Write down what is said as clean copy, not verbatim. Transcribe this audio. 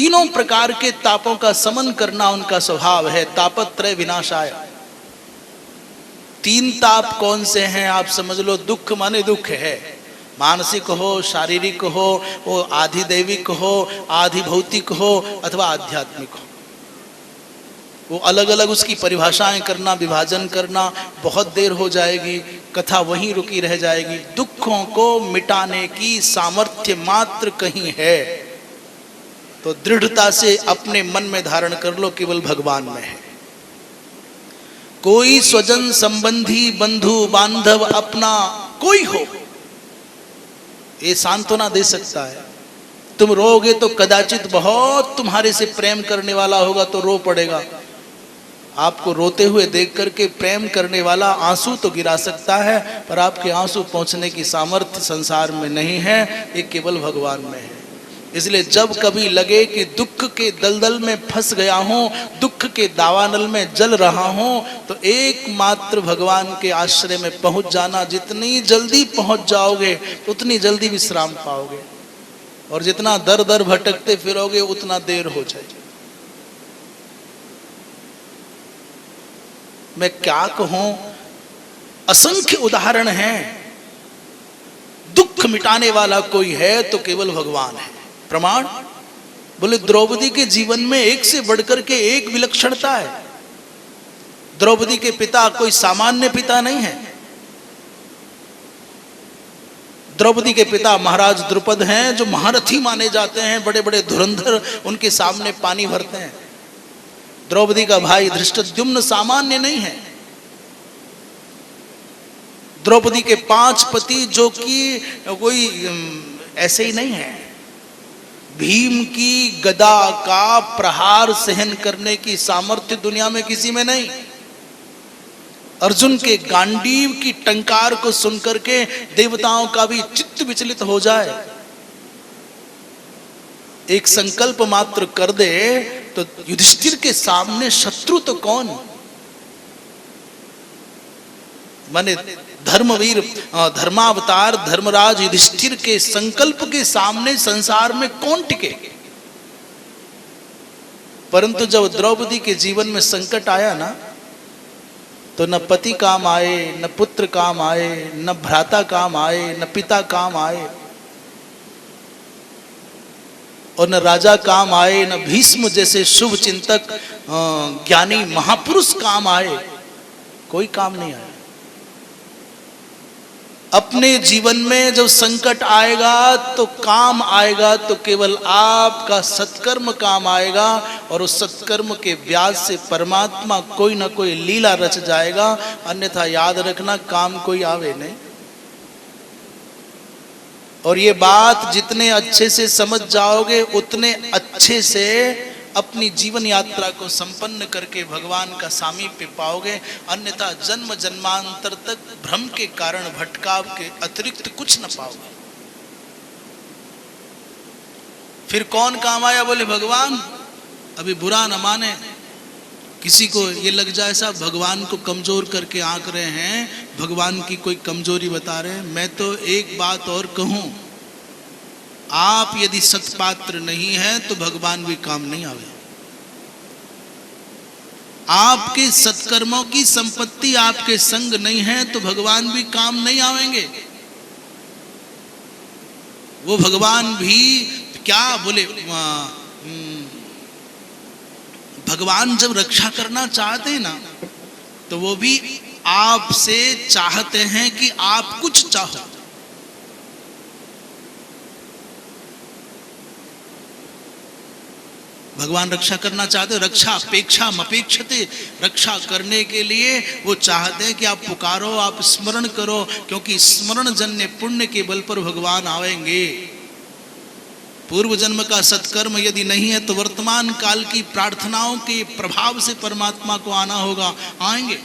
तीनों प्रकार के तापों का समन करना उनका स्वभाव है। तापत्रय विनाशाय। तीन ताप कौन से हैं आप समझ लो। दुख माने दुख है, मानसिक हो, शारीरिक हो, वो आधि दैविक हो, आधि भौतिक हो अथवा आध्यात्मिक हो। वो अलग अलग उसकी परिभाषाएं करना, विभाजन करना बहुत देर हो जाएगी, कथा वहीं रुकी रह जाएगी। दुखों को मिटाने की सामर्थ्य मात्र कहीं है तो दृढ़ता से अपने मन में धारण कर लो, केवल भगवान में है। कोई स्वजन संबंधी बंधु बांधव अपना कोई हो, ये सांत्वना दे सकता है। तुम रोगे तो कदाचित बहुत तुम्हारे से प्रेम करने वाला होगा तो रो पड़ेगा। आपको रोते हुए देख करके प्रेम करने वाला आंसू तो गिरा सकता है, पर आपके आंसू पहुंचने की सामर्थ्य संसार में नहीं है, ये केवल भगवान में है। इसलिए जब कभी लगे कि दुख के दलदल में फंस गया हूं, दुख के दावानल में जल रहा हूं, तो एकमात्र भगवान के आश्रय में पहुंच जाना। जितनी जल्दी पहुंच जाओगे उतनी जल्दी विश्राम पाओगे, और जितना दर दर भटकते फिरोगे उतना देर हो जाएगी। मैं क्या कहूं, असंख्य उदाहरण हैं। दुख मिटाने वाला कोई है तो केवल भगवान है। प्रमाण बोले, द्रौपदी के जीवन में एक से बढ़कर के एक विलक्षणता है। द्रौपदी के पिता कोई सामान्य पिता नहीं है। द्रौपदी के पिता महाराज द्रुपद हैं, जो महारथी माने जाते हैं, बड़े बड़े धुरंधर, उनके सामने पानी भरते हैं। द्रौपदी का भाई धृष्टद्युम्न सामान्य नहीं है। द्रौपदी के 5 पति जो कि कोई ऐसे ही नहीं है। भीम की गदा का प्रहार सहन करने की सामर्थ्य दुनिया में किसी में नहीं। अर्जुन के गांडीव की टंकार को सुनकर के देवताओं का भी चित्त विचलित हो जाए, एक संकल्प मात्र कर दे तो युधिष्ठिर के सामने शत्रु तो कौन। माने धर्मवीर, धर्मावतार धर्मराज युधिष्ठिर के संकल्प के सामने संसार में कौन टिके। परंतु जब द्रौपदी के जीवन में संकट आया ना, तो न पति काम आए, न पुत्र काम आए, न भ्राता काम आए, न पिता काम आए, और न राजा काम आए, न भीष्म जैसे शुभ चिंतक ज्ञानी महापुरुष काम आए। कोई काम नहीं आया। अपने जीवन में जब संकट आएगा तो काम आएगा तो केवल आपका सत्कर्म काम आएगा, और उस सत्कर्म के ब्याज से परमात्मा कोई ना कोई लीला रच जाएगा। अन्यथा याद रखना, काम कोई आवे नहीं। और ये बात जितने अच्छे से समझ जाओगे उतने अच्छे से अपनी जीवन यात्रा को संपन्न करके भगवान का सामीप्य पाओगे। अन्यथा जन्म जन्मांतर तक भ्रम के कारण भटकाव के अतिरिक्त कुछ न पाओगे। फिर कौन काम आया, बोले भगवान। अभी बुरा न माने, किसी को ये लग जाए साहब भगवान को कमजोर करके आंक रहे हैं, भगवान की कोई कमजोरी बता रहे हैं। मैं तो एक बात और कहूं, आप यदि सत्पात्र नहीं है तो भगवान भी काम नहीं आवे। आपके सत्कर्मों की संपत्ति आपके संग नहीं है तो भगवान भी काम नहीं आवेंगे। वो भगवान भी क्या बोले, भगवान जब रक्षा करना चाहते हैं ना, तो वो भी आपसे चाहते हैं कि आप कुछ चाहो। भगवान रक्षा करना चाहते, रक्षा अपेक्षा मपेक्षते, रक्षा करने के लिए वो चाहते हैं कि आप पुकारो, आप स्मरण करो, क्योंकि स्मरण जन्य पुण्य के बल पर भगवान आवेंगे। पूर्व जन्म का सत्कर्म यदि नहीं है तो वर्तमान काल की प्रार्थनाओं के प्रभाव से परमात्मा को आना होगा, आएंगे।